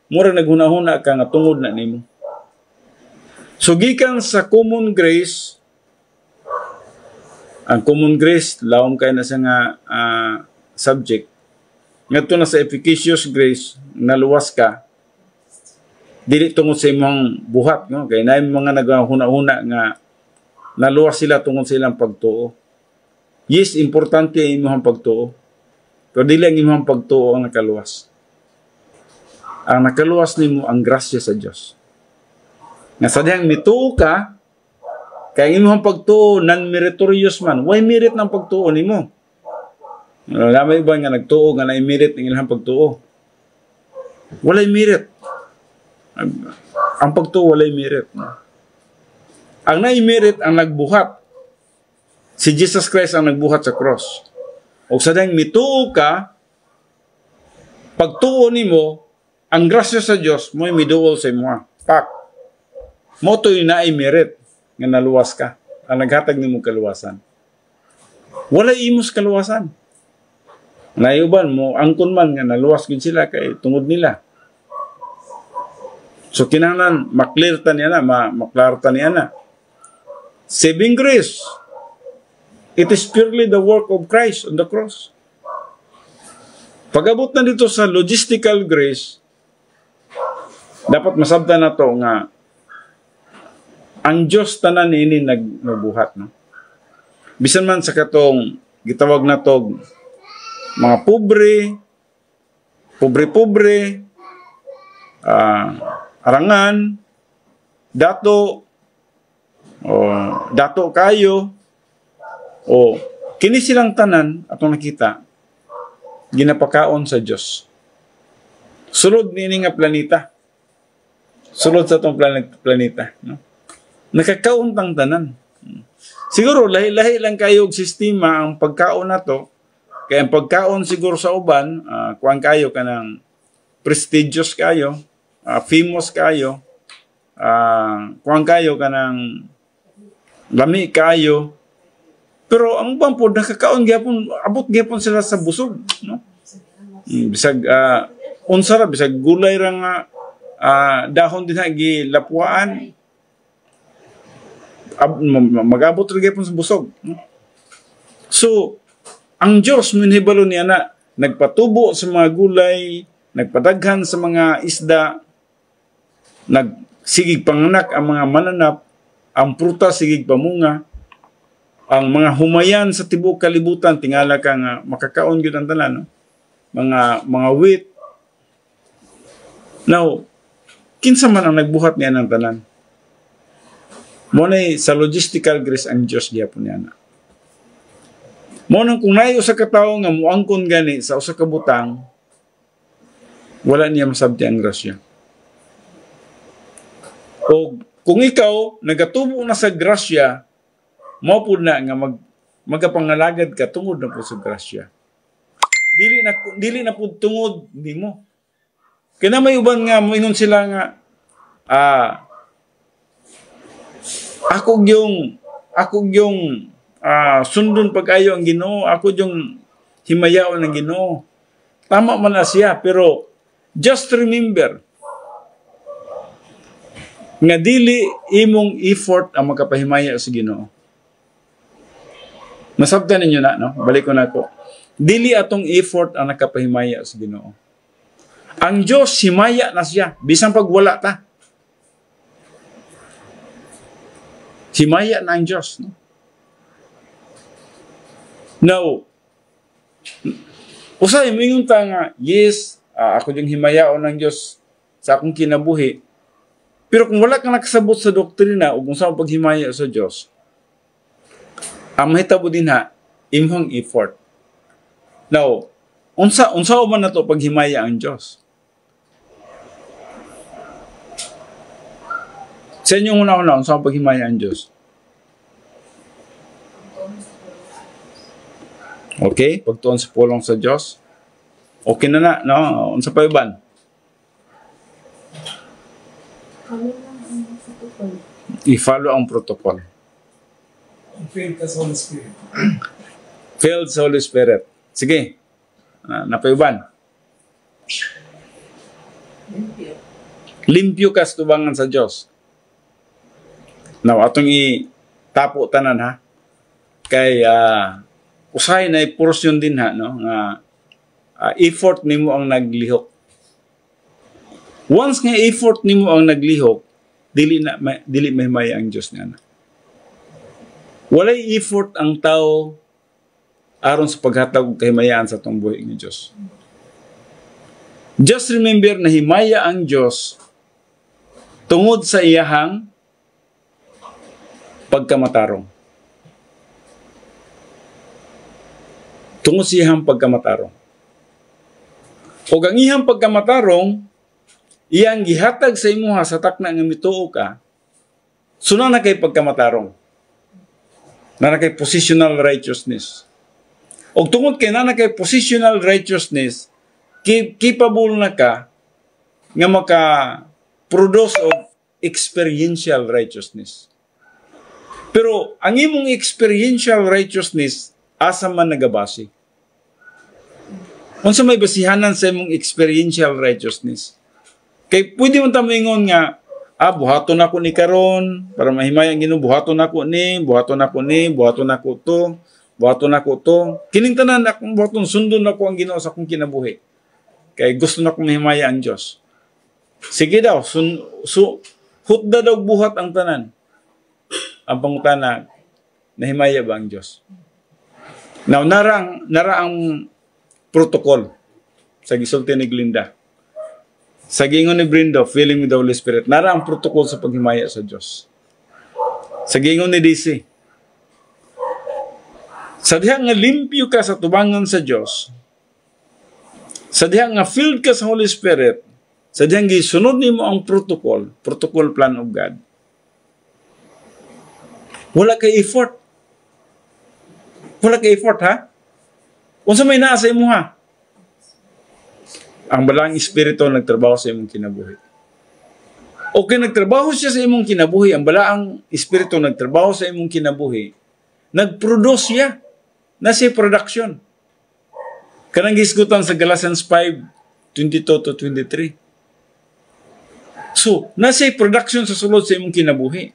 mura naghunahuna ka nga tungod na nimo. So gikan sa common grace, ang common grace lawom kay na sa nga subject. Ngadto na sa efficacious grace, naluwas ka. dili tungod sa imong buhat, no? Kay naay mga naghuna-huna nga naluwas sila tungod sa ilang pagtuo. Yes, importante ang imong pagtuo. Pero dili ang imong pagtuo ang nakaluwas. Ang nakaluwas nimo ang grasya sa Dios. Nga sadyang mituo ka, kay imong pagtuo non-meritorious man, why merit ng pagtuo nimo? Lamay ba nga nagtuo nga na-merit ang ilang pagtuo? Walay merit. Ang pagtuo walay merit. Ang na-merit ang nagbuhat. Si Jesus Christ ang nagbuhat sa cross. O sadyang mituo ka, pagtuo nimo, ang grasya sa Dios mo'y miduol sa imo. Pak. Mo to'y na-merit nga naluwas ka. Ang naghatag nimo kaluwasan. Walay imos kaluwasan. Nayuban mo, angkon man nga naluwas gid sila kay tungod nila. So kinahanglan maklarta niya na, maklarta niya na. Saving grace. It is purely the work of Christ on the cross. Pag-abot na dito sa logistical grace, dapat masabtan na to nga ang Diyos tanan ini nagbuhat, no? Bisan man sa katong gitawag na to mga pobre, arangan, dato kayo, o kini silang tanan atong nakita ginapakaon sa Dios. Sulod nini nga planeta. Sulod sa atong planeta, no? Nakakaon tang tanan. Siguro lahi-lahi lang kayo og sistema ang pagkaon nato. Kaya ang pagkaon siguro sa uban, kuan kayo kanang prestigious kayo, famous kayo, kuan kayo kanang lami kayo. Pero ang ubang po nakakaon gyapon, abot gyapon sila sa busog, no? Bisag unsa ra bisag gulay ra nga dahon din gi lapuan. Magabot ra gyapon sa busog, no? So ang Diyos, minhibalo niya na, nagpatubo sa mga gulay, nagpadaghan sa mga isda, nagsigig panganak ang mga mananap, ang prutas sigig pamunga, ang mga humayan sa tibok kalibutan, tingala ka nga, makakaon yun ang talan, no? Mga wheat. Now, kinsa man ang nagbuhat niya ng tanan? Muna'y sa logistical grace ang Diyos gyapon niya na. Mo nang kung naay usa ka tawo nga muangkon gani sa usa ka butang, wala niya masabti ang grasya. O kung ikaw nagatubo na sa grasya, mao pud na nga magapangalagad ka tungod na po sa grasya. Dili na pud tungod nimo. Kaya may uban nga moingon sila nga ako yung sundon pag-ayo ang Ginoo, ako yung himayaon ng Ginoo. Tama man na siya, pero just remember nga dili imong effort ang magkapahimaya sa Ginoo. Masabtan ninyo na, no? Balik ko na ko. Dili atong effort ang nakapahimaya sa Ginoo. Ang Diyos, himaya na siya, bisan pag wala ta. Himaya na ang Diyos, no? Now, usay mingon ta nga, yes, ako yung himayaon ng Diyos sa akong kinabuhi. Pero kung wala kang nakasabot sa doktrina o kung saan paghimaya sa Diyos, ang mahitabo din ha, imong effort. Now, unsa man na to paghimaya ang Diyos? Sa inyong una-una, unsa paghimaya ang Diyos? Okay, pagtuon sa pulong sa Diyos. Okay na, no? Unsa pa iban? I-follow ang protocol. Filled sa Holy Spirit. Filled sa Holy Spirit. Sige. Napaiban. Limpyo ka sa tubangan sa Diyos. Now, atong i-tapo tanan ha. Kay usahay na i-portion din ha, no? Effort nimo ang naglihok. Once nga effort nimo ang naglihok, dili mahimaya ang Dios nga na. Walay effort ang tao aron sa paghatag og kahimayaan sa atong buhi nga Dios. Just remember na himaya ang Dios tungod sa iyahang pagkamatarong. Tungod sa iyahang pagkamatarong. O ang iyang pagkamatarong, iyang gihatag sa imuha sa takna nga mituo ka, suna na kay pagkamatarong. Na kay positional righteousness. O tungod kay na kay positional righteousness, capable na ka nga maka-produce of experiential righteousness. Pero ang imong experiential righteousness, asa man nagabase? Unsa may basihanan sa imong experiential righteousness? Kay pwede man ta moingon nga, buhaton ako ni karon para mahimaya ang Ginoo, buhaton ako ni, buhaton ako ni, buhaton ako to, buhaton ako to. Kining tanan akong buhaton, sundon ako ang Ginoo sa akong kinabuhi. Kay gusto na akong mahimaya ang Dios. Sige daw, hutda daw buhat ang tanan. Ang pangutana, nahimaya ba ang Dios? Now, nara ang protocol sa gisulti ni Glinda. Sa gingon ni Brindo, filling with the Holy Spirit, nara ang protocol sa paghimaya sa Diyos. Sa gingon ni DC, sa diha nga limpyo ka sa tubangan sa Diyos, sa diha nga filled ka sa Holy Spirit, sa diha nga gisunod nimo ang protocol plan of God, wala kay effort. Wala kay effort, ha? Unsa may naa sa imo, ha? Ang balang espiritu nagtrabaho sa imong kinabuhi. O kung nagtrabaho siya sa imong kinabuhi, ang balaang espiritu nagtrabaho sa imong kinabuhi, nagproduce siya. Nasa production. Kanang gisgutan sa Galatians 5:22-23. So, nasa production sa sulod sa imong kinabuhi.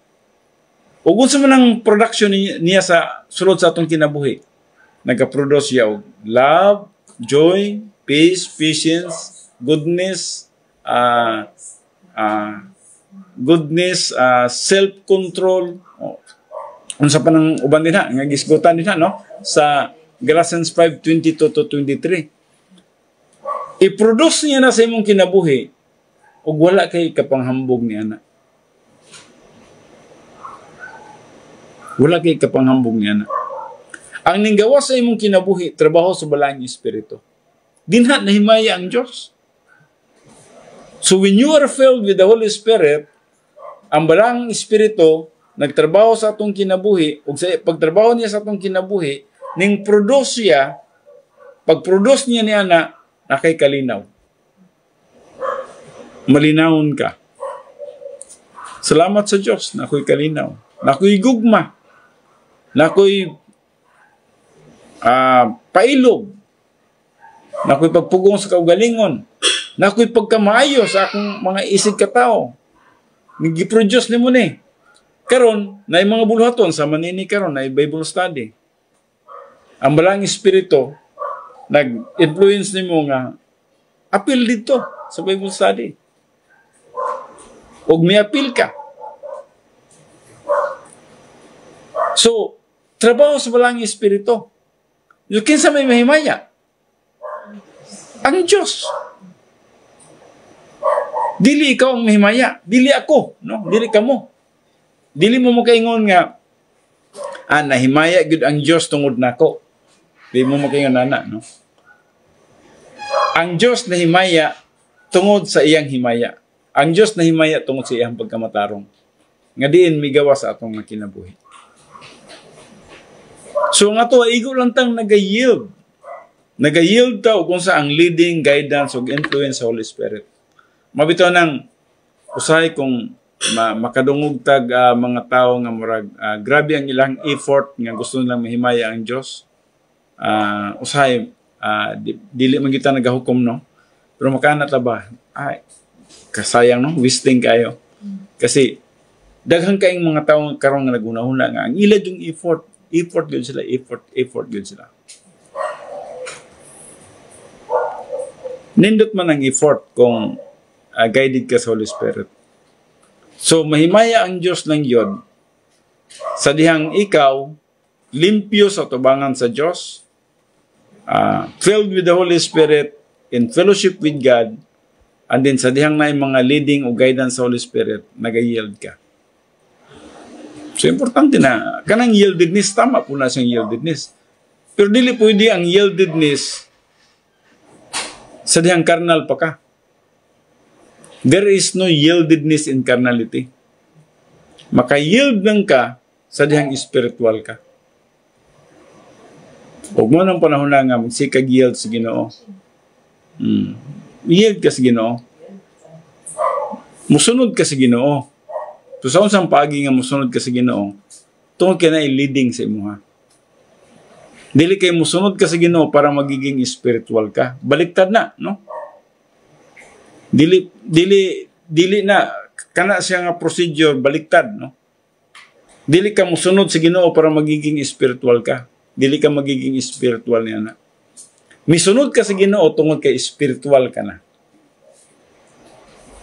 O kung sa manang production niya sa sulod sa atong kinabuhi, nagka-produce siya og love, joy, peace, patience, goodness, self-control. Unsa pa nang uban din ha, nga gisgutan din ha, no? Sa Galatians 5:22-23. I-produce niya na sa imong kinabuhi ug wala kay kapanghambog ni ana. Wala kay kapanghambog ni ana. Ang ninggawa sa imong kinabuhi, trabaho sa balaang espiritu. Dinha nahimaya ang Diyos. So when you are filled with the Holy Spirit, ang balaang espiritu nagtrabaho sa atong kinabuhi, ug sa pagtrabaho niya sa atong kinabuhi, ning produce siya, pag-produce niya niya na kay kalinaw. Malinawon ka. Salamat sa Diyos na ako'y kalinaw. Na ako'y gugma. Na ako'y pailog. Na ako'y pagpugong sa kaugalingon. Na ako'y pagkamaayo sa akong mga isig katao. Nag-produce ni mo ni. Karon, na yung mga buluhaton sa manini karon na Bible study. Ang balang espiritu, nag-influence ni mo nga, apil dito sa Bible study. Huwag may apil ka. So, trabaho sa balang espiritu. Yung kinsa may mahimaya? Ang Diyos. Dili ikaw ang mahimaya. Dili ako. No? Dili ka mo. Dili mo makaingon nga, nahimaya gud ang Diyos tungod nako. Dili mo makaingon ana, no? Ang Diyos nahimaya tungod sa iyang himaya. Ang Diyos nahimaya tungod sa iyang pagkamatarong. Nga diin migawa sa atong kinabuhi. So nga to, igo lang tang nag-yield. Nag-yield ta kung sa ang leading, guidance, o influence sa Holy Spirit. Mabito nang usahay kung makadungog tag mga tao nga murag grabe ang ilang effort nga gusto nilang mahimaya ang Dios. Usahay dili man kita nagahukom, no, pero makana ta ba, ay kasayang, no, wasting kayo kasi daghang kaayong mga tao karon nga nagunahuna nga ang ila yung effort gyud sila, effort gyud sila. Nindot man ang effort kung guided ka sa Holy Spirit. So, mahimaya ang Diyos ng yun sa dihang ikaw, limpyo sa tubangan sa Diyos, filled with the Holy Spirit, in fellowship with God, and then sa dihang na mga leading o guidance sa Holy Spirit, nag-yield ka. So, importante na, kanang yieldedness, tama po na siyang yieldedness. Pero dili pwede ang yieldedness sa dihang carnal pa ka. There is no yieldedness in carnality. Maka-yield lang ka sa dihang spiritual ka. Huwag mo ng panahon na nga magsikag yield sa Ginoo. Yield ka sa Ginoo. Musunod ka sa Ginoo. So sa unsang paagi nga musunod ka sa Ginoo, tungod ka na i-leading sa imuha. Dili kay musunod ka sa Ginoo para magiging spiritual ka. Baliktad na, no? Dili na kana siya nga procedure baliktad, no? Dili ka musunod sa Ginoo para magiging spiritual ka. Dili ka magiging spiritual niya na. Misunod ka sa Ginoo tungod kay spiritual ka na.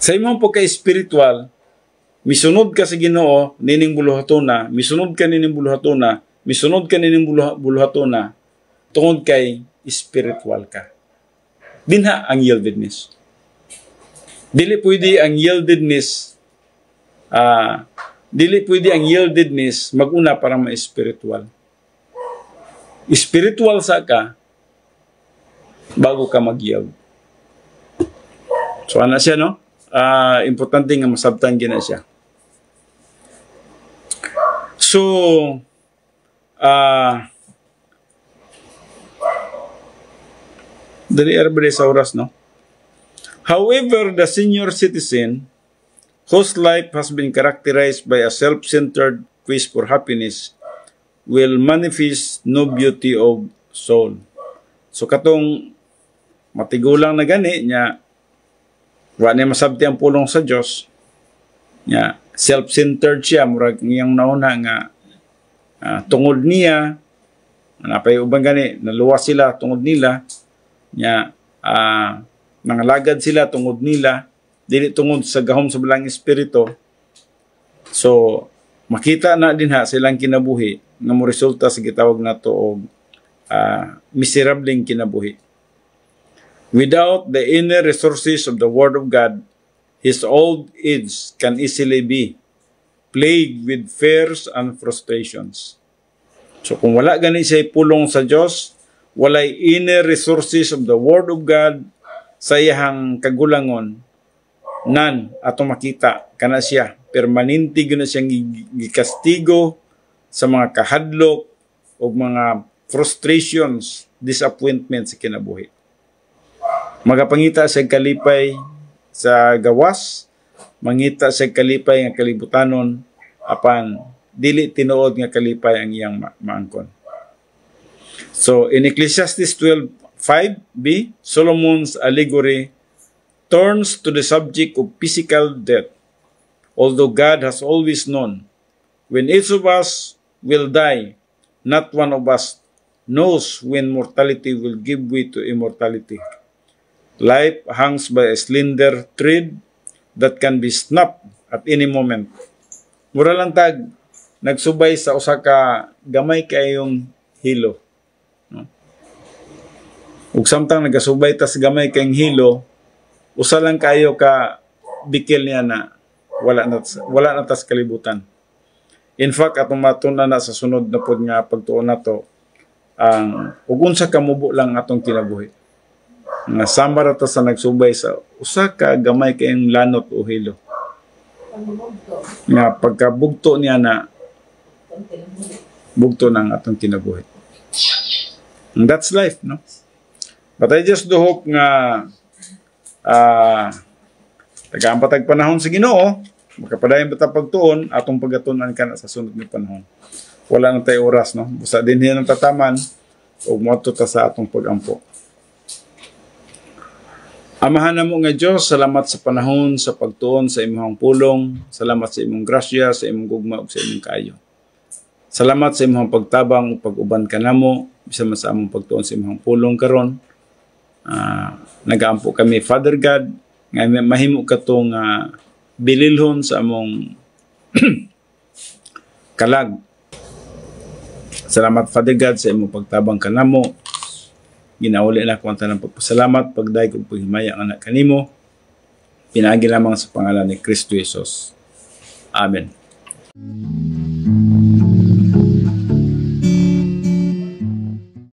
Sa imong po kay spiritual, misunod ka sa Ginoo nining buluhatuna, misunod ka nining buluhatuna, misunod ka nining buluhatuna tungod kay spiritual ka. Dinha ang yieldedness. Dili pwede ang yieldedness maguna para ma-spiritual. Spiritual sa ka bago ka mag-yield. So ana siya, no? Importante nga masabtan gina siya. So dali arbore sa oras, no? However, the senior citizen whose life has been characterized by a self-centered quest for happiness will manifest no beauty of soul. So katong matigulang na gani niya, wa niya masabti ang pulong sa Diyos, niya self-centered siya, murag niyang nauna nga tungod niya, napay ubang gani, naluwas sila tungod nila, niya nangalagad sila tungod nila, dili tungod sa gahom sa balang espiritu. So makita na din ha silang kinabuhi nga mo resulta sa gitawag nato og miserableng kinabuhi. Without the inner resources of the Word of God, his old age can easily be plagued with fears and frustrations. So kung wala gani siya pulong sa Diyos, walay inner resources of the Word of God sa iyang kagulangon, nan ato makita kana siya permanente gina siyang gikastigo sa mga kahadlok o mga frustrations, disappointments sa kinabuhi. Magapangita sa kalipay sa gawas, mangita sa kalipay nga kalibutanon, apan dili tinuod nga kalipay ang iyang maangkon. So in Ecclesiastes 12:5b, Solomon's allegory turns to the subject of physical death. Although God has always known, when each of us will die, not one of us knows when mortality will give way to immortality. Life hangs by a slender thread that can be snapped at any moment. Mura lang tag, nagsubay sa usa ka gamay kayong hilo. No? Ug samtang nagasubay tas gamay kayong hilo, usa lang kayo ka bikil niya na wala na tas kalibutan. In fact, atong matuna na sa sunod na pod nga pagtuon nato ang ug unsa ka mubo lang atong kinabuhi. Nga samara ta sa nagsubay sa usa ka gamay kayong lanot o hilo. Nga pagkabugto niya na bugto ng atong kinabuhi. And that's life, no? But I just do hope nga taga-ampatag panahon sa Ginoo, makapadayon bata pagtuon, atong pagatunan ka na sa sunod ng panahon. Wala na tayo oras, no? Basta din yan ang tataman, o moto ta sa atong pag-ampo. Amahan na mo nga Diyos, salamat sa panahon, sa pagtuon, sa imong pulong, salamat sa imong grasya, sa imong gugma, ug sa imong kaayo. Salamat sa imong pagtabang, pag-uban ka namo, bisan sa among pagtuon sa imong pulong karon. Nagaampo kami, Father God, nga mahimo ka tong bililhon sa among kalag. Salamat Father God sa imong pagtabang kanamo. Ginauli na ko ang tanang pagpasalamat pagday kong paghimaya ang anak kanimo. Pinaagi lamang sa pangalan ni Kristo Jesus. Amen.